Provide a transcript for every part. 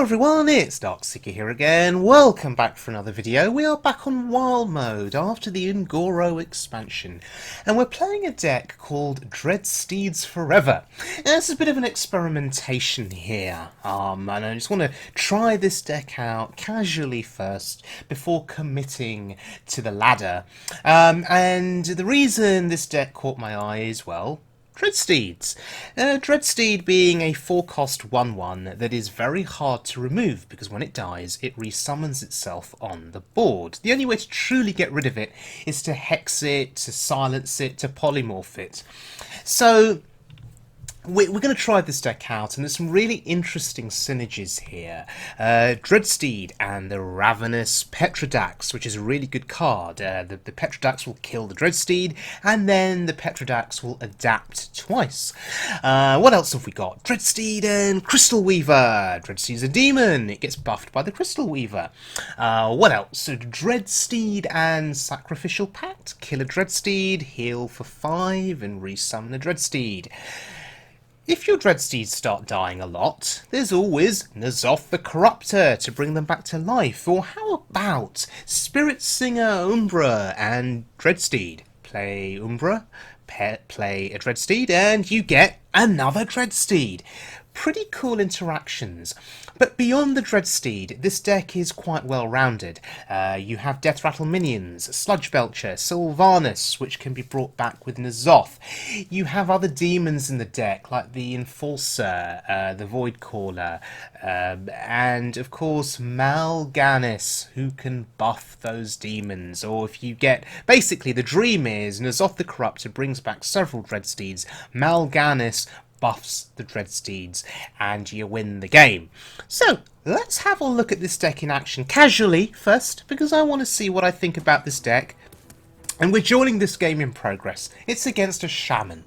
everyone, it's Darkseeker here again. Welcome back for another video. We are back on Wild Mode after the Ungoro expansion. And we're playing a deck called Dreadsteeds Forever. And it's a bit of an experimentation here. And I just want to try this deck out casually first before committing to the ladder. And the reason this deck caught my eye is, well, Dreadsteeds. Dreadsteed being a 4-cost 1/1 that is very hard to remove because when it dies it resummons itself on the board. The only way to truly get rid of it is to hex it, to silence it, to polymorph it. So we're going to try this deck out, and there's some really interesting synergies here. Dreadsteed and the Ravenous Petrodax, which is a really good card. The Petrodax will kill the Dreadsteed, and then the Petrodax will adapt twice. What else have we got? Dreadsteed and Crystal Weaver. Dreadsteed's a demon. It gets buffed by the Crystal Weaver. What else? So Dreadsteed and Sacrificial Pact. Kill a Dreadsteed, heal for 5, and resummon a Dreadsteed. If your Dreadsteeds start dying a lot, there's always N'Zoth the Corruptor to bring them back to life. Or how about Spirit Singer Umbra and Dreadsteed? Play Umbra, play a Dreadsteed, and you get another Dreadsteed. Pretty cool interactions. But beyond the Dreadsteed, this deck is quite well rounded. You have Death Rattle minions, Sludge Belcher, Sylvanas, which can be brought back with N'Zoth. You have other demons in the deck, like the Enforcer, the Void Caller, and of course Mal'Ganis, who can buff those demons. Or if you get... Basically, the dream is N'Zoth the Corruptor brings back several Dreadsteeds, Mal'Ganis buffs the Dreadsteeds, and you win the game. So, let's have a look at this deck in action casually first, because I want to see what I think about this deck. And we're joining this game in progress. It's against a shaman.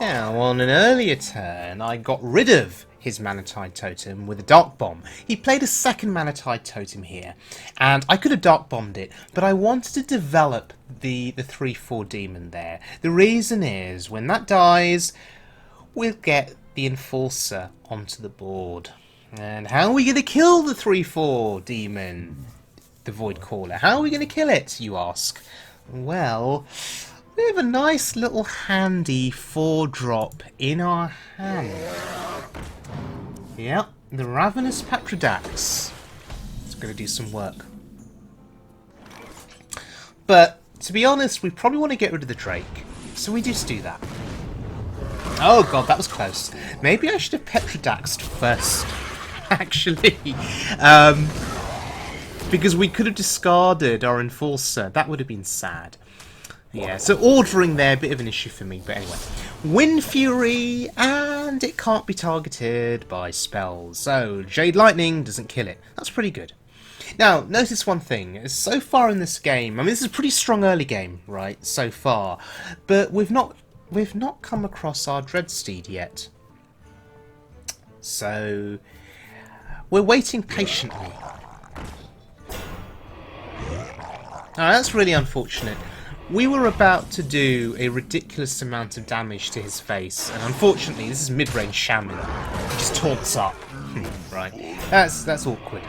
Now, on an earlier turn, I got rid of his Manatide Totem with a Dark Bomb. He played a second Manatide Totem here, and I could have Dark Bombed it, but I wanted to develop the 3/4 demon there. The reason is, when that dies, we'll get the Enforcer onto the board. And how are we going to kill the 3/4 demon, the Void Caller? How are we going to kill it, you ask? Well, we have a nice little handy 4-drop in our hand. Yep, the Ravenous Petrodax. It's going to do some work. But, to be honest, we probably want to get rid of the Drake. So we just do that. Oh god, that was close. Maybe I should have Petrodaxed first, actually. Because we could have discarded our Enforcer. That would have been sad. Yeah, so ordering there, a bit of an issue for me, but anyway. Wind Fury, and it can't be targeted by spells. So, Jade Lightning doesn't kill it. That's pretty good. Now, notice one thing. So far in this game, I mean, this is a pretty strong early game, right, so far. But we've not come across our Dreadsteed yet. So, we're waiting patiently. Now, that's really unfortunate. We were about to do a ridiculous amount of damage to his face, and unfortunately, this is mid-range shaman. He just taunts up. Right. That's awkward.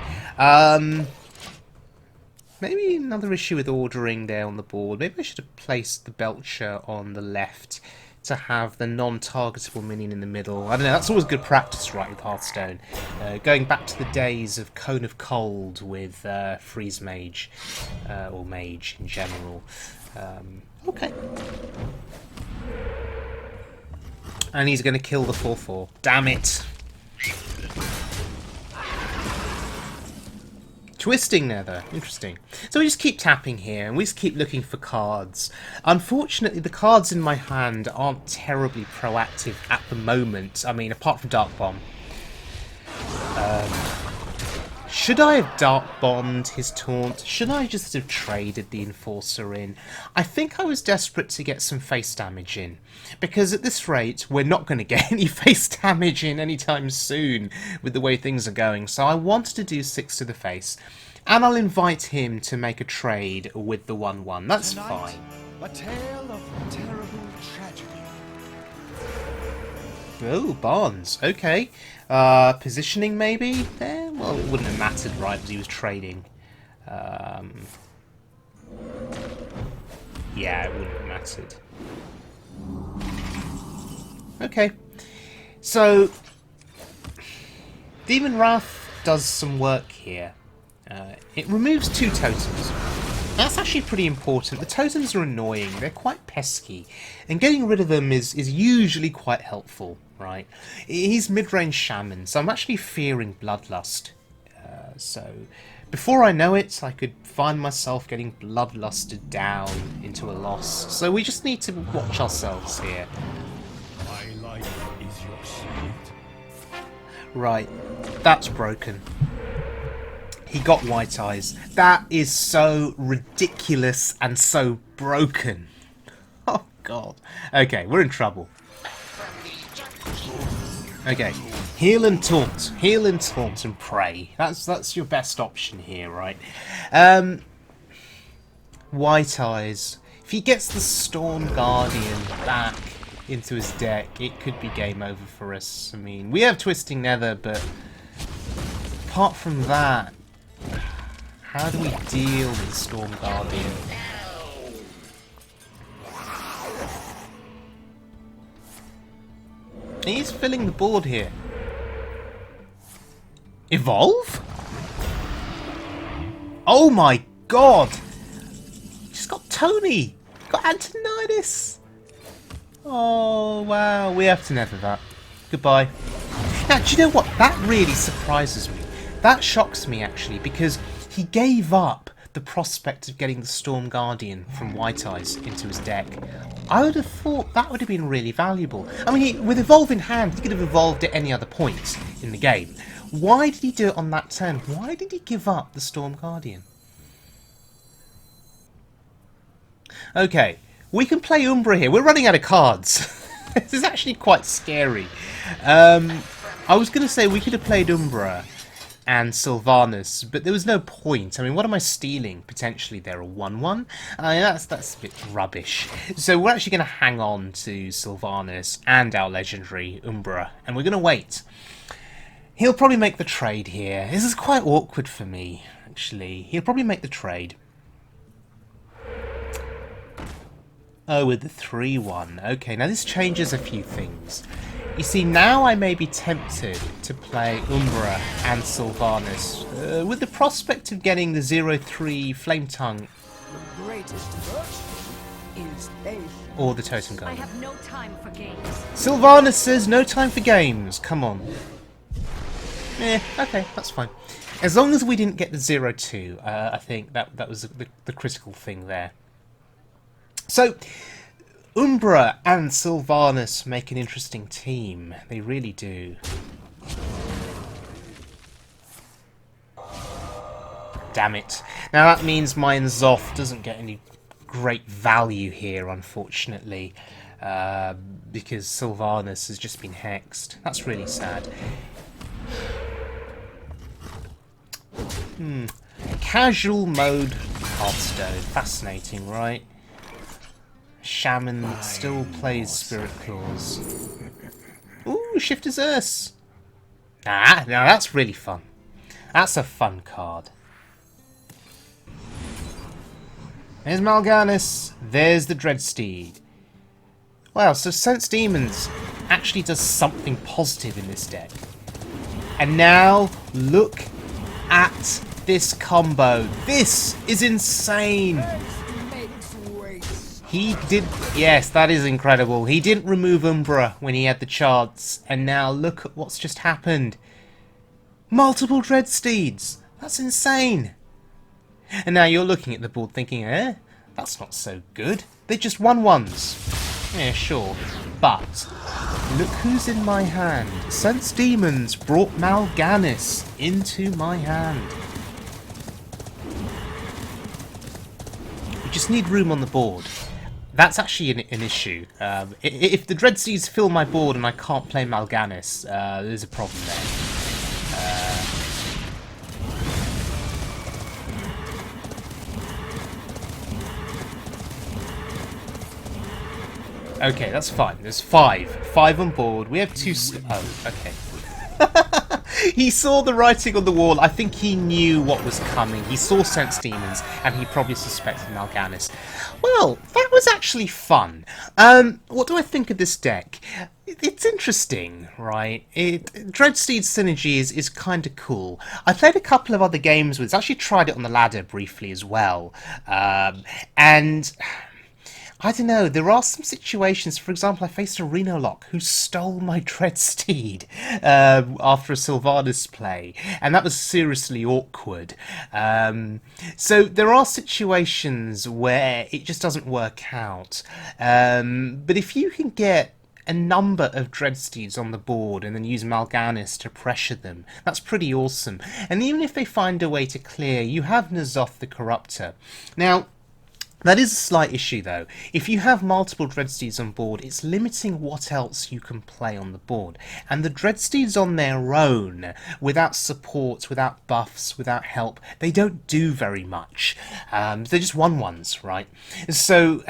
Maybe another issue with ordering there on the board. Maybe I should have placed the Belcher on the left to have the non-targetable minion in the middle. I don't know, that's always good practice, right, with Hearthstone. Going back to the days of Cone of Cold with Freeze Mage, or Mage in general. Okay. And he's going to kill the 4/4. Damn it! Twisting Nether. Interesting. So we just keep tapping here, and we just keep looking for cards. Unfortunately, the cards in my hand aren't terribly proactive at the moment. I mean, apart from Dark Bomb. Should I have Dark Bombed his taunt? Should I just have traded the Enforcer in? I think I was desperate to get some face damage in. Because at this rate, we're not going to get any face damage in anytime soon with the way things are going. So I wanted to do 6 to the face. And I'll invite him to make a trade with the 1/1. That's fine. A tale of terrible tragedy. Oh, Barnes. Okay. Positioning maybe? Well, it wouldn't have mattered, right, because he was trading. Yeah, it wouldn't have mattered. Okay. So, Demon Wrath does some work here. It removes 2 totems. That's actually pretty important. The totems are annoying, they're quite pesky, and getting rid of them is usually quite helpful, right? He's mid-range shaman, so I'm actually fearing Bloodlust. So, before I know it, I could find myself getting Bloodlusted down into a loss. So we just need to watch ourselves here. My life is your shield. Right, that's broken. He got white eyes. That is so ridiculous and so broken. Oh god. Okay, we're in trouble. Okay, heal and taunt and pray. That's your best option here, right? White eyes. If he gets the Storm Guardian back into his deck, it could be game over for us. I mean, we have Twisting Nether, but apart from that, how do we deal with Storm Guardian? He's filling the board here. Evolve? Oh my god! She's got Tony! Got Antonidas! Oh wow, we have to nether that. Goodbye. Now, do you know what? That really surprises me. That shocks me actually, because he gave up the prospect of getting the Storm Guardian from White Eyes into his deck. I would have thought that would have been really valuable. I mean, with Evolve in hand, he could have evolved at any other point in the game. Why did he do it on that turn? Why did he give up the Storm Guardian? Okay, we can play Umbra here. We're running out of cards. This is actually quite scary. I was going to say we could have played Umbra and Sylvanas, but there was no point. I mean, what am I stealing potentially there? A 1-1? I mean, that's a bit rubbish. So we're actually going to hang on to Sylvanas and our legendary Umbra, and we're going to wait. He'll probably make the trade here. This is quite awkward for me, actually. He'll probably make the trade. Oh, with the 3-1. Okay, now this changes a few things. You see, now I may be tempted to play Umbra and Sylvanas, with the prospect of getting the 0-3 Flame Tongue. The greatest virtue is patience. Or the Totem Guardian. I have no time for games. Sylvanas says no time for games. Come on. Okay, that's fine. As long as we didn't get the 0-2, I think that was the critical thing there. So, Umbra and Sylvanas make an interesting team. They really do. Damn it. Now that means my Zoth doesn't get any great value here, unfortunately. Because Sylvanas has just been hexed. That's really sad. Casual mode Hearthstone. Fascinating, right? Shaman still plays Spirit Claws. Ooh, Shifter's Urse. Ah, now that's really fun. That's a fun card. There's Mal'Ganis. There's the Dreadsteed. Wow, so Sense Demons actually does something positive in this deck. And now, look at this combo. This is insane. He did... Yes, that is incredible. He didn't remove Umbra when he had the chance. And now look at what's just happened. Multiple Dreadsteeds. That's insane. And now you're looking at the board thinking, that's not so good. They're just 1-1s. Yeah, sure. But look who's in my hand. Sense Demons brought Mal'Ganis into my hand. We just need room on the board. That's actually an issue. If the Dreadsteeds fill my board and I can't play Mal'Ganis, there's a problem there. Okay, that's fine. There's 5. 5 on board. We have 2... Oh, okay. He saw the writing on the wall. I think he knew what was coming. He saw Sense Demons, and he probably suspected Mal'Ganis. Well, that was actually fun. What do I think of this deck? It's interesting, right? Dreadsteed Synergy is kind of cool. I played a couple of other games with it. I actually tried it on the ladder briefly as well. And... I don't know, there are some situations, for example, I faced a Reno Lock who stole my Dreadsteed after a Sylvanas play, and that was seriously awkward. So there are situations where it just doesn't work out. But if you can get a number of Dreadsteeds on the board and then use Mal'Ganis to pressure them, that's pretty awesome. And even if they find a way to clear, you have N'Zoth the Corruptor. Now, that is a slight issue though. If you have multiple Dreadsteeds on board, it's limiting what else you can play on the board. And the Dreadsteeds on their own, without support, without buffs, without help, they don't do very much. They're just 1/1s, right? So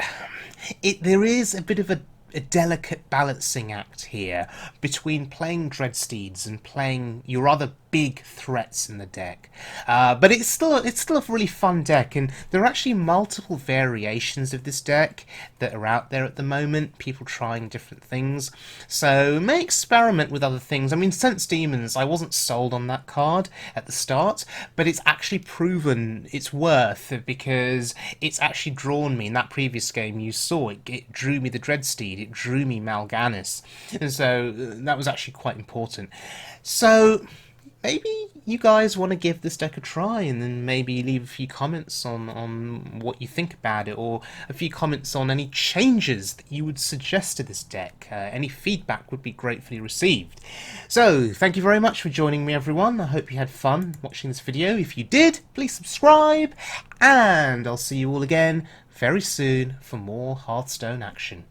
there is a bit of a delicate balancing act here between playing Dreadsteeds and playing your other big threats in the deck. But it's still a really fun deck, and there are actually multiple variations of this deck that are out there at the moment, people trying different things. So may experiment with other things. I mean, Sense Demons, I wasn't sold on that card at the start, but it's actually proven its worth because it's actually drawn me. In that previous game you saw, it drew me the Dreadsteed, it drew me Mal'Ganis, and so that was actually quite important. So maybe you guys want to give this deck a try, and then maybe leave a few comments on what you think about it, or a few comments on any changes that you would suggest to this deck. Any feedback would be gratefully received. So, thank you very much for joining me, everyone. I hope you had fun watching this video. If you did, please subscribe, and I'll see you all again very soon for more Hearthstone action.